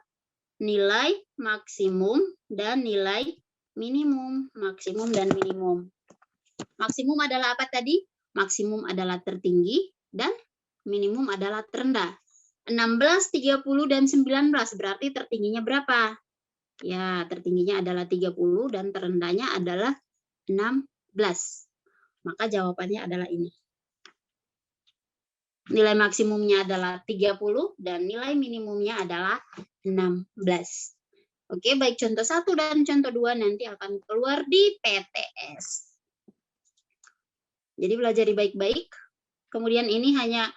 nilai maksimum dan nilai minimum. Maksimum dan minimum. Maksimum adalah apa tadi? Maksimum adalah tertinggi dan minimum adalah terendah. 16, 30, dan 19 berarti tertingginya berapa? Ya, tertingginya adalah 30 dan terendahnya adalah 16. Maka jawabannya adalah ini. Nilai maksimumnya adalah 30 dan nilai minimumnya adalah 16. Oke, baik contoh 1 dan contoh 2 nanti akan keluar di PTS. Jadi belajar baik-baik. Kemudian ini hanya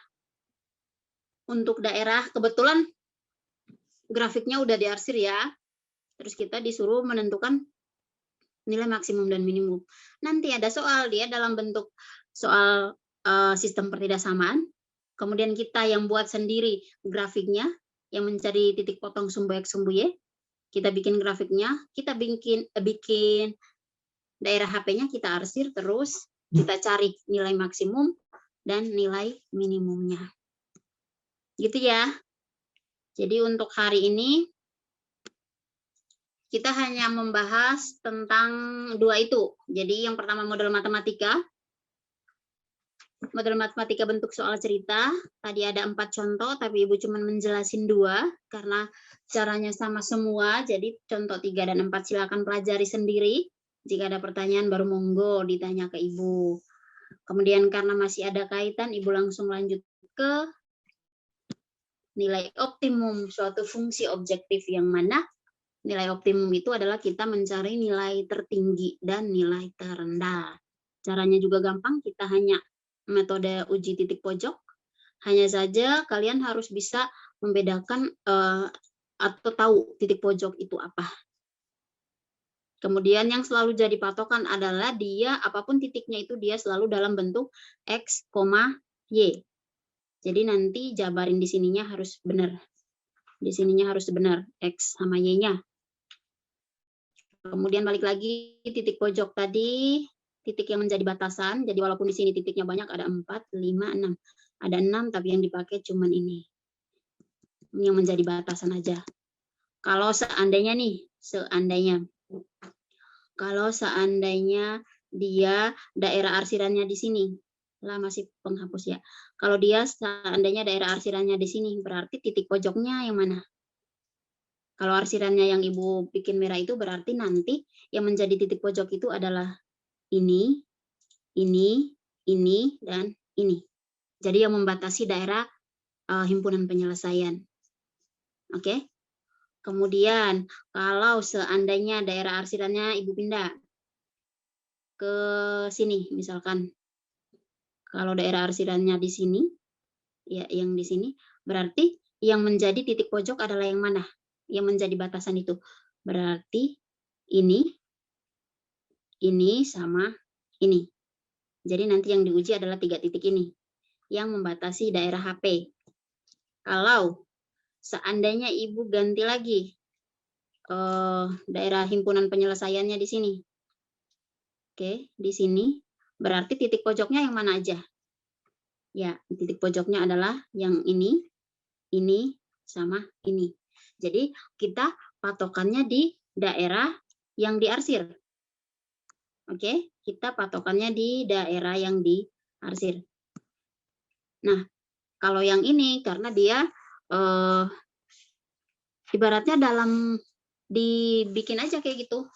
untuk daerah, kebetulan grafiknya udah diarsir ya. Terus kita disuruh menentukan nilai maksimum dan minimum. Nanti ada soal, dia dalam bentuk soal sistem pertidaksamaan. Kemudian kita yang buat sendiri grafiknya, yang mencari titik potong sumbu X, sumbu Y. Kita bikin grafiknya, kita bikin daerah HP-nya, kita arsir, terus kita cari nilai maksimum dan nilai minimumnya. Gitu ya. Jadi untuk hari ini, kita hanya membahas tentang 2 itu. Jadi yang pertama model matematika, model matematika bentuk soal cerita. Tadi ada 4 contoh, tapi Ibu cuma menjelasin 2 karena caranya sama semua. Jadi contoh 3 dan 4 silakan pelajari sendiri. Jika ada pertanyaan baru monggo ditanya ke Ibu. Kemudian karena masih ada kaitan, Ibu langsung lanjut ke nilai optimum suatu fungsi objektif yang mana nilai optimum itu adalah kita mencari nilai tertinggi dan nilai terendah. Caranya juga gampang, kita hanya metode uji titik pojok. Hanya saja kalian harus bisa membedakan atau tahu titik pojok itu apa. Kemudian yang selalu jadi patokan adalah dia, apapun titiknya itu dia selalu dalam bentuk X, Y. Jadi nanti jabarin di sininya harus benar. Di sininya harus benar, X sama Y-nya. Kemudian balik lagi titik pojok tadi, titik yang menjadi batasan. Jadi walaupun di sini titiknya banyak, ada 4, 5, 6. Ada 6, tapi yang dipakai cuman ini. Yang menjadi batasan aja. Kalau seandainya nih, kalau seandainya dia daerah arsirannya di sini, lah masih penghapus ya. Kalau dia seandainya daerah arsirannya di sini, berarti titik pojoknya yang mana? Kalau arsirannya yang Ibu bikin merah itu berarti nanti yang menjadi titik pojok itu adalah ini, dan ini. Jadi yang membatasi daerah himpunan penyelesaian. Oke. Kemudian kalau seandainya daerah arsirannya Ibu pindah ke sini misalkan. Kalau daerah arsirannya di sini, ya yang di sini, berarti yang menjadi titik pojok adalah yang mana? Yang menjadi batasan itu. Berarti ini sama ini. Jadi nanti yang diuji adalah 3 titik ini yang membatasi daerah HP. Kalau seandainya Ibu ganti lagi daerah himpunan penyelesaiannya di sini. Oke, di sini berarti titik pojoknya yang mana aja? Ya, titik pojoknya adalah yang ini, sama ini. Jadi kita patokannya di daerah yang diarsir. Oke, kita patokannya di daerah yang diarsir. Nah, kalau yang ini karena dia ibaratnya dibikin aja kayak gitu.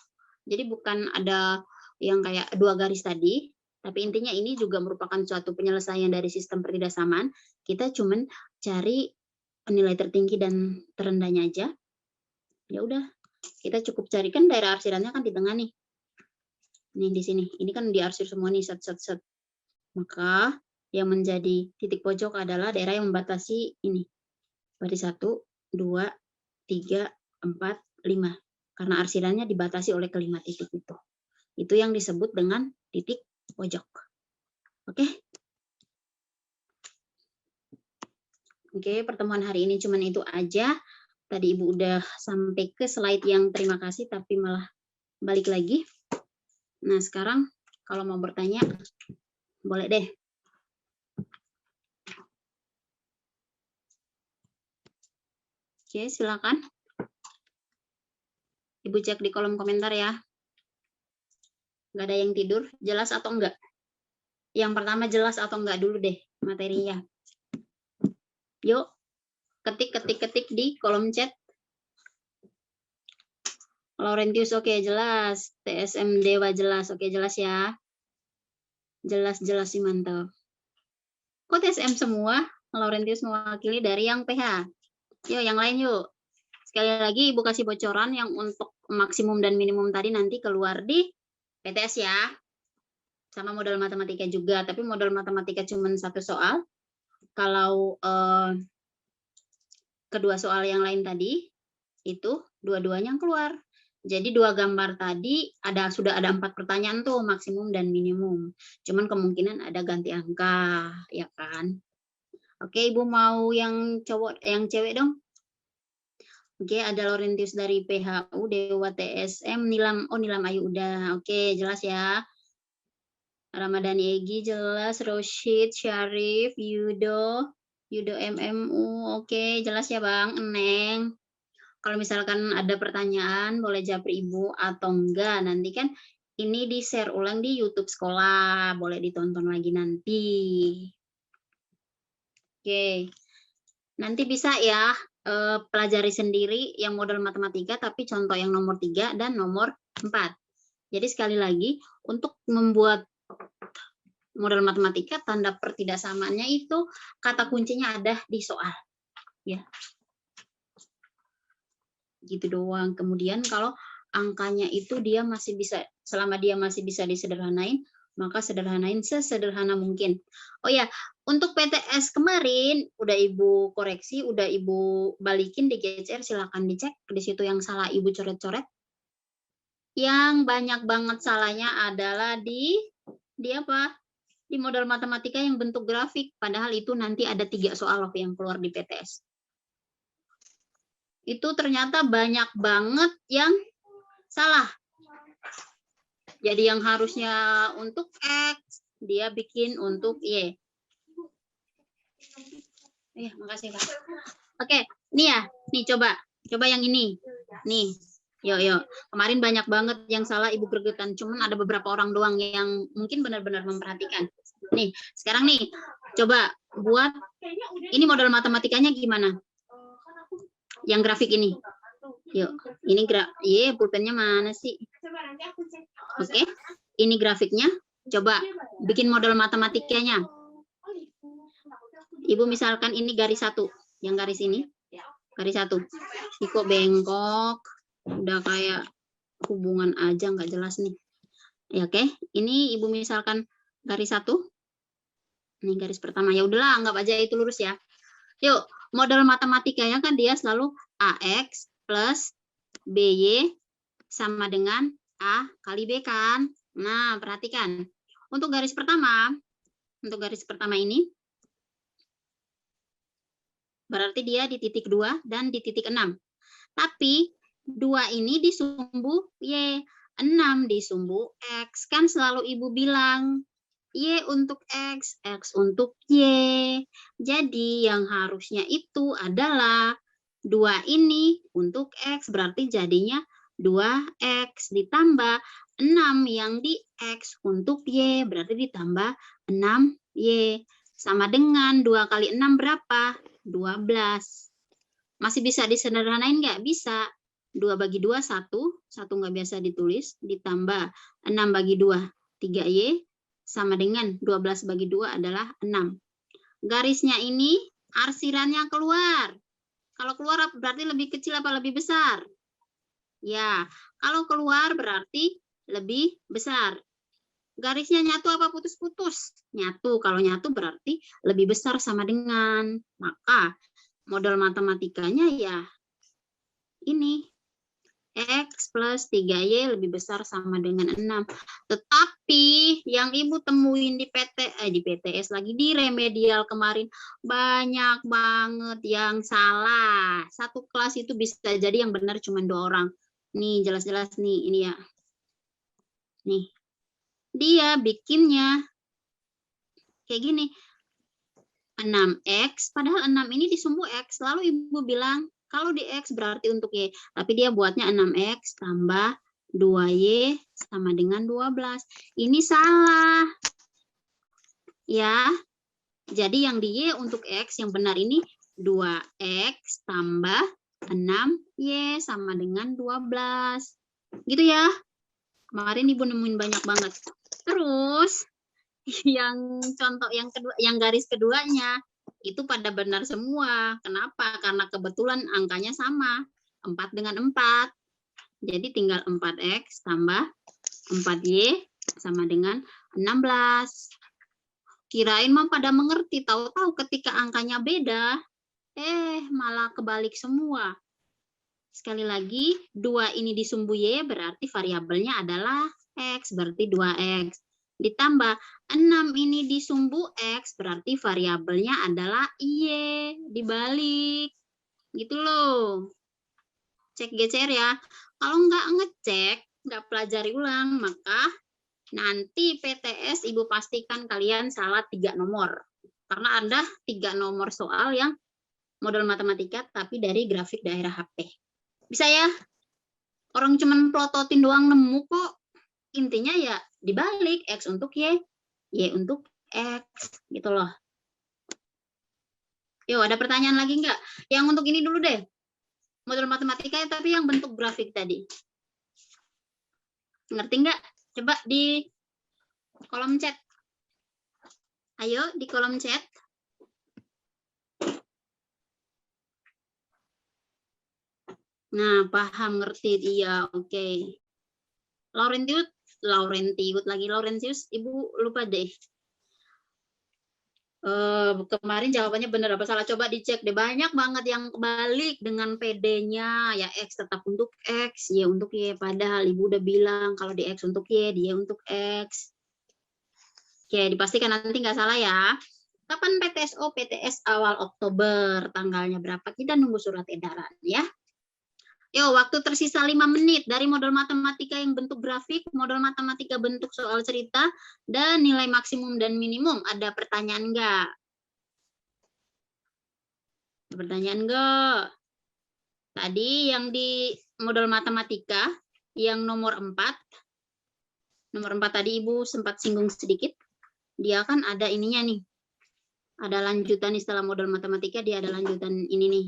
Jadi bukan ada yang kayak 2 garis tadi, tapi intinya ini juga merupakan suatu penyelesaian dari sistem pertidasamaan. Kita cuman cari nilai tertinggi dan terendahnya aja. Ya udah, kita cukup carikan daerah arsirannya kan di tengah nih. Nih di sini, ini kan diarsir semua nih, set. Maka yang menjadi titik pojok adalah daerah yang membatasi ini. Berarti 1, 2, 3, 4, 5. Karena arsirannya dibatasi oleh kelima titik itu. Itu yang disebut dengan titik pojok. Oke? Oke, pertemuan hari ini cuman itu aja. Tadi Ibu udah sampai ke slide yang terima kasih, tapi malah balik lagi. Nah, sekarang kalau mau bertanya, boleh deh. Oke, silakan. Ibu cek di kolom komentar ya. Nggak ada yang tidur, jelas atau enggak? Yang pertama jelas atau enggak dulu deh materinya. Yuk, ketik di kolom chat. Laurentius oke, jelas. TSM Dewa jelas, oke jelas ya. Jelas sih mantap. Kok TSM semua? Laurentius mewakili dari yang PH. Yuk, yang lain yuk. Sekali lagi Ibu kasih bocoran yang untuk maksimum dan minimum tadi nanti keluar di PTS ya. Sama modal matematika juga, tapi modal matematika cuma 1 soal. Kalau kedua soal yang lain tadi, itu dua-duanya yang keluar. Jadi 2 gambar tadi sudah ada 4 pertanyaan tuh, maksimum dan minimum. Cuman kemungkinan ada ganti angka, ya kan? Oke, Ibu mau yang cewek dong? Oke, ada Laurentius dari PHU, Dewa TSM, Nilam Ayu udah. Oke, jelas ya. Ramadhani Egi jelas, Roshid, Syarif, Yudo MMU, oke jelas ya Bang, Eneng. Kalau misalkan ada pertanyaan boleh japri Ibu atau enggak, nanti kan Ini di-share ulang di YouTube sekolah, boleh ditonton lagi nanti. Oke, nanti bisa ya pelajari sendiri yang model matematika, tapi contoh yang nomor 3 dan nomor 4. Jadi sekali lagi, untuk membuat model matematika, tanda pertidaksamaannya itu kata kuncinya ada di soal. Ya. Gitu doang. Kemudian kalau angkanya itu dia masih bisa, selama dia masih bisa disederhanain, maka sederhanain sesederhana mungkin. Oh ya, untuk PTS kemarin udah Ibu koreksi, udah Ibu balikin di GCR, silakan dicek di situ yang salah Ibu coret-coret. Yang banyak banget salahnya adalah di apa? Di model matematika yang bentuk grafik, padahal itu nanti ada 3 soal loh yang keluar di PTS. Itu ternyata banyak banget yang salah. Jadi yang harusnya untuk X, dia bikin untuk Y. Makasih Kak. Oke, nih ya, nih coba yang ini. Nih, yuk. Kemarin banyak banget yang salah Ibu gregetan, cuman ada beberapa orang doang yang mungkin benar-benar memperhatikan. Nih, sekarang nih, coba buat, ini model matematikanya gimana? Yang grafik ini. Yuk, ini pulpennya mana sih? Oke, ini grafiknya. Coba bikin model matematikanya. Ibu misalkan ini garis 1, yang garis ini, garis 1. Ini kok bengkok, udah kayak hubungan aja, nggak jelas nih. Ya, oke, ini Ibu misalkan garis 1. Ini garis pertama, ya udahlah, anggap aja itu lurus ya. Yuk, model matematikanya kan dia selalu AX plus BY sama dengan A kali B kan. Nah, perhatikan. Untuk garis pertama ini, berarti dia di titik 2 dan di titik 6. Tapi 2 ini disumbu Y, 6 disumbu X. Kan selalu Ibu bilang, Y untuk X, X untuk Y. Jadi yang harusnya itu adalah 2 ini untuk X, berarti jadinya 2X ditambah 6 yang di X untuk Y, berarti ditambah 6Y. Sama dengan 2 kali 6 berapa? 12. Masih bisa disederhanain nggak? Bisa. 2 bagi 2, 1. 1 nggak biasa ditulis. Ditambah 6 bagi 2, 3Y. Sama dengan 12 bagi 2 adalah 6. Garisnya ini arsirannya keluar. Kalau keluar berarti lebih kecil apa lebih besar? Ya, kalau keluar berarti lebih besar. Garisnya nyatu apa putus-putus? Nyatu. Kalau nyatu berarti lebih besar sama dengan. Maka model matematikanya ya ini. X plus 3Y lebih besar sama dengan 6. Tetapi yang Ibu temuin di PTS lagi, di remedial kemarin, banyak banget yang salah. Satu kelas itu bisa jadi yang benar cuma 2 orang. Nih, jelas-jelas nih, ini ya. Nih, dia bikinnya kayak gini. 6X, padahal 6 ini disumbu X. Lalu Ibu bilang, kalau di X berarti untuk Y. Tapi dia buatnya 6X tambah 2Y sama dengan 12. Ini salah. Ya. Jadi yang di Y untuk X yang benar ini 2X tambah 6Y sama dengan 12. Gitu ya. Kemarin Ibu nemuin banyak banget. Terus yang contoh yang kedua, yang garis keduanya itu pada benar semua. Kenapa? Karena kebetulan angkanya sama, 4 dengan 4. Jadi tinggal 4X tambah 4Y sama dengan 16. Kirain mah pada mengerti, tahu-tahu ketika angkanya beda, malah kebalik semua. Sekali lagi, 2 ini disumbu Y berarti variabelnya adalah X, berarti 2X. Ditambah 6 ini disumbu X, berarti variabelnya adalah Y, dibalik. Gitu loh. Cek GCR ya. Kalau nggak ngecek, nggak pelajari ulang, maka nanti PTS Ibu pastikan kalian salah 3 nomor. Karena ada 3 nomor soal yang model matematika, tapi dari grafik daerah HP. Bisa ya? Orang cuman plototin doang nemu kok. intinya ya dibalik, X untuk Y, Y untuk X, gitu loh. Yuk, ada pertanyaan lagi nggak? Yang untuk ini dulu deh, model matematika tapi yang bentuk grafik tadi. Ngerti nggak? Coba di kolom chat. Ayo, di kolom chat. Nah, paham, ngerti. Iya, oke. Laurentius, Ibu lupa deh. Kemarin jawabannya benar apa salah, coba dicek deh, banyak banget yang kebalik dengan PD-nya, ya X tetap untuk X, Y untuk Y, padahal Ibu udah bilang kalau di X untuk Y, di Y untuk X. Oke, dipastikan nanti nggak salah ya. Kapan PTSO? PTS awal Oktober, tanggalnya berapa? Kita nunggu surat edaran ya. Yo, waktu tersisa 5 menit dari model matematika yang bentuk grafik, model matematika bentuk soal cerita, dan nilai maksimum dan minimum. Ada pertanyaan nggak? Pertanyaan nggak? Tadi yang di model matematika, yang nomor 4 tadi Ibu sempat singgung sedikit, dia kan ada ininya nih, ada lanjutan istilah model matematika, dia ada lanjutan ini nih,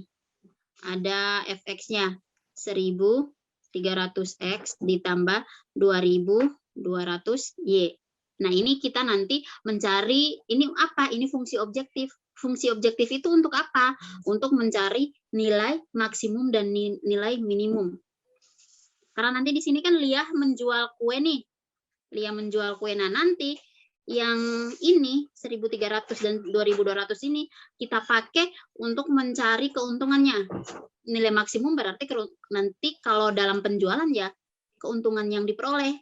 ada fx-nya 1300x ditambah 2200y. Nah, ini kita nanti mencari, ini apa? Ini fungsi objektif. Fungsi objektif itu untuk apa? Untuk mencari nilai maksimum dan nilai minimum. Karena nanti di sini kan Lia menjual kue nih. Lia menjual kue. Nah, nanti yang ini 1.300 dan 2.200 ini kita pakai untuk mencari keuntungannya. Nilai maksimum berarti nanti kalau dalam penjualan ya keuntungan yang diperoleh.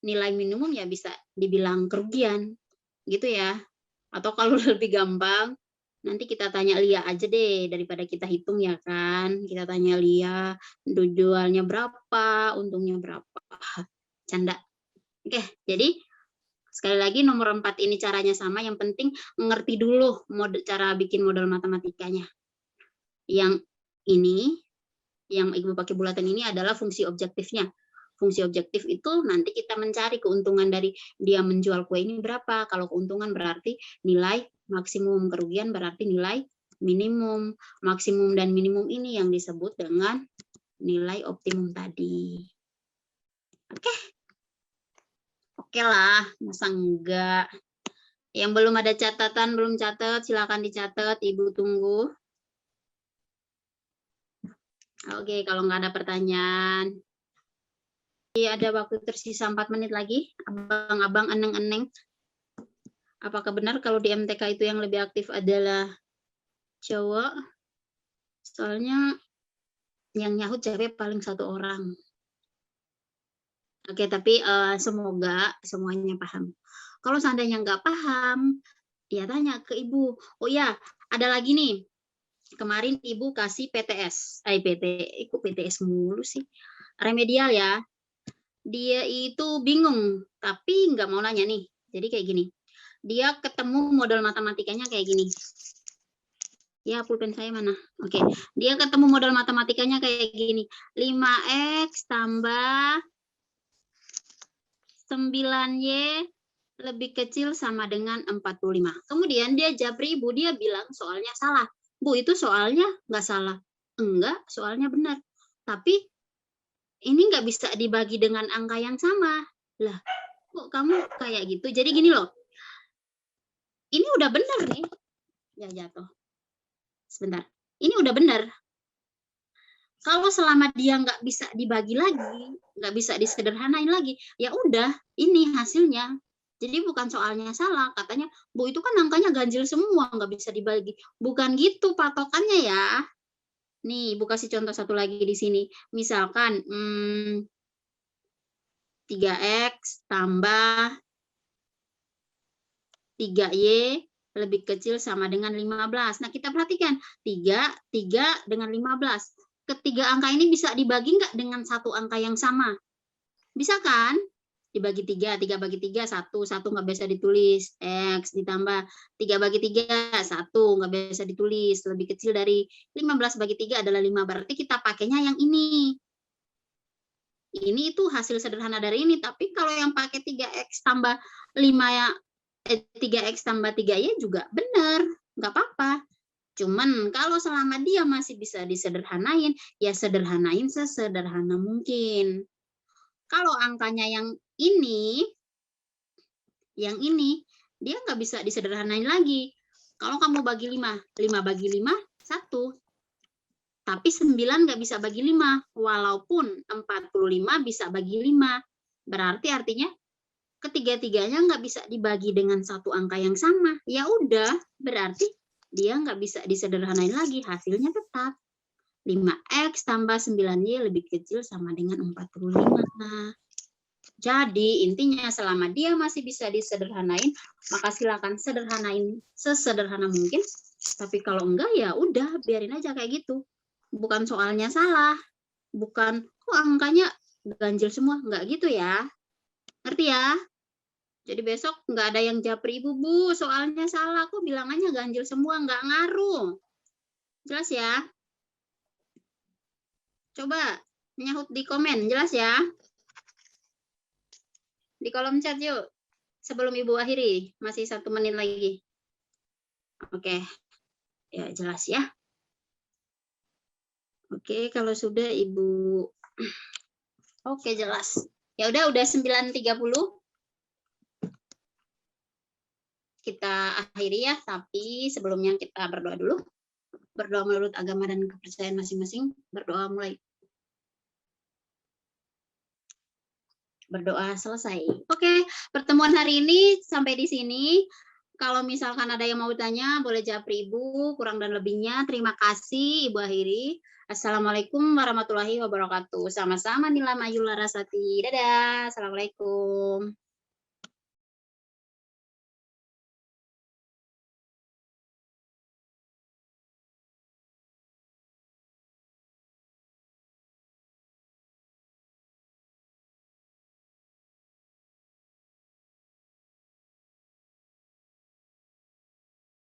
Nilai minimum ya bisa dibilang kerugian. Gitu ya. Atau kalau lebih gampang, nanti kita tanya Lia aja deh daripada kita hitung ya kan. Kita tanya Lia, jualnya berapa, untungnya berapa. Canda. Oke, jadi sekali lagi nomor 4 ini caranya sama, yang penting mengerti dulu cara bikin model matematikanya. Yang ini, yang Ibu pakai bulatan ini adalah fungsi objektifnya. Fungsi objektif itu nanti kita mencari keuntungan dari dia menjual kue ini berapa. Kalau keuntungan berarti nilai maksimum, kerugian berarti nilai minimum. Maksimum dan minimum ini yang disebut dengan nilai optimum tadi. Oke. Oke lah, masa enggak. Yang belum ada catatan, belum catat, silakan dicatat, Ibu tunggu. Oke, kalau nggak ada pertanyaan. Ada waktu tersisa 4 menit lagi. Abang-abang, eneng-eneng. Apakah benar kalau di MTK itu yang lebih aktif adalah cowok? Soalnya yang nyahut cewek paling 1 orang. Oke, tapi semoga semuanya paham. Kalau seandainya nggak paham, ya tanya ke Ibu. Oh ya, ada lagi nih. Kemarin Ibu kasih PTS. Ikut PTS mulu sih. Remedial ya. Dia itu bingung, tapi nggak mau nanya nih. Jadi kayak gini. Dia ketemu model matematikanya kayak gini. Ya, pulpen saya mana? Oke. Dia ketemu model matematikanya kayak gini. 5x tambah 9y lebih kecil sama dengan 45. Kemudian dia japri Ibu, dia bilang soalnya salah. Bu, itu soalnya nggak salah. Enggak, soalnya benar. Tapi ini nggak bisa dibagi dengan angka yang sama. Lah, kok kamu kayak gitu? Jadi gini loh. Ini udah benar nih. Ya, jatuh. Sebentar. Ini udah benar. Kalau selama dia nggak bisa dibagi lagi, nggak bisa disederhanain lagi, ya udah, ini hasilnya. Jadi bukan soalnya salah, katanya, Bu itu kan angkanya ganjil semua, nggak bisa dibagi. Bukan gitu patokannya ya. Nih, Ibu kasih contoh satu lagi di sini. Misalkan 3x tambah 3y lebih kecil sama dengan 15. Nah, kita perhatikan. 3 dengan 15. Ketiga angka ini bisa dibagi nggak dengan satu angka yang sama? Bisa kan? Dibagi 3 bagi 3, 1 nggak bisa ditulis. X ditambah 3 bagi 3, 1 nggak bisa ditulis. Lebih kecil dari 15 bagi 3 adalah 5. Berarti kita pakainya yang ini. ini itu hasil sederhana dari ini. Tapi kalau yang pakai 3x tambah 5 ya, 3x tambah 3y juga benar, nggak apa-apa. Cuman kalau selama dia masih bisa disederhanain, ya sederhanain sesederhana mungkin. Kalau angkanya yang ini, dia nggak bisa disederhanain lagi. Kalau kamu bagi 5, 5 bagi 5, 1. Tapi 9 nggak bisa bagi 5, walaupun 45 bisa bagi 5. Berarti artinya ketiga-tiganya nggak bisa dibagi dengan satu angka yang sama. Ya udah, berarti dia nggak bisa disederhanain lagi, hasilnya tetap 5x tambah 9y lebih kecil sama dengan 45. Jadi intinya selama dia masih bisa disederhanain, maka silakan sederhanain sesederhana mungkin. Tapi kalau enggak ya udah biarin aja kayak gitu. Bukan soalnya salah, bukan kok angkanya ganjil semua, enggak gitu ya. Ngerti ya? Jadi besok nggak ada yang japri ibu, Bu, soalnya salah, kok bilangannya ganjil semua, nggak ngaruh. Jelas ya? Coba nyahut di komen, jelas ya? Di kolom chat yuk, sebelum ibu akhiri, masih 1 menit lagi. Oke, ya jelas ya. Oke, kalau sudah ibu, oke jelas. Ya udah 9.30. Kita akhiri ya, tapi sebelumnya kita berdoa dulu. Berdoa menurut agama dan kepercayaan masing-masing. Berdoa mulai. Berdoa selesai. Oke, pertemuan hari ini sampai di sini. Kalau misalkan ada yang mau tanya, boleh japri Ibu. Kurang dan lebihnya, terima kasih Ibu akhiri. Assalamualaikum warahmatullahi wabarakatuh. Sama-sama Nila Mayul Larasati. Dadah. Assalamualaikum.